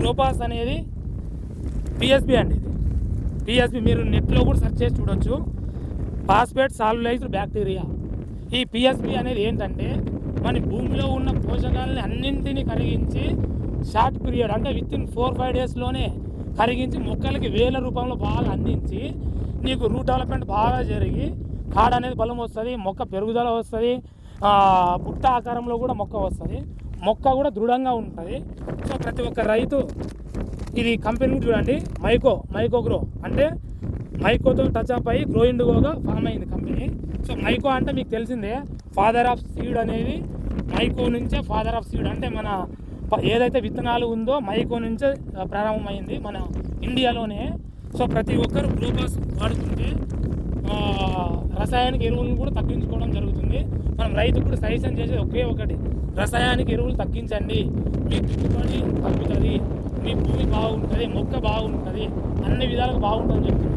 గ్రోపాస్ అనేది పిఎస్బి అండి. ఇది పిఎస్బి మీరు నెట్లో కూడా సెర్చ్ చేసి చూడొచ్చు. Phosphate solubilized bacteria. ఈ పిఎస్బి అనేది ఏంటంటే మన భూమిలో ఉన్న పోషకాలని అన్నింటినీ కరిగించి షార్ట్ పీరియడ్ అంటే విత్-ఇన్ 4-5 డేస్లోనే కరిగించి మొక్కలకి వేల రూపంలో బాగా అందించి నీకు రూట్ డెవలప్మెంట్ బాగా జరిగి కాడ అనేది బలం వస్తుంది, మొక్క పెరుగుదల వస్తుంది, బుట్ట ఆకారంలో కూడా మొక్క వస్తుంది, మొక్క కూడా దృఢంగా ఉంటుంది. సో ప్రతి ఒక్క రైతు ఇది కంపెనీ చూడండి, మైకోగ్రో అంటే మైకోతో టచ్ అప్ అయ్యి గ్రో ఇండిగోగా ఫామ్ అయింది కంపెనీ. సో మైకో అంటే మీకు తెలిసిందే, ఫాదర్ ఆఫ్ సీడ్ అనేది మైకో నుంచే ఫాదర్ ఆఫ్ సీడ్ అంటే మన ఏదైతే విత్తనాలు ఉందో మైకో నుంచే ప్రారంభమైంది మన ఇండియాలోనే. సో ప్రతి ఒక్కరు గ్రోపాస్ వాడుతుంటే రసాయనిక ఎరువులను కూడా తగ్గించుకోవడం జరుగుతుంది. మనం రైతు కూడా సజెషన్ చేసేది ఒకే ఒకటి, రసాయనిక ఎరువులు తగ్గించండి, మీ దిగుబడి తగ్గుతుంది, మీ భూమి బాగుంటుంది, మొక్క బాగుంటుంది, అన్ని విధాలుగా బాగుంటుందని చెప్తుంది.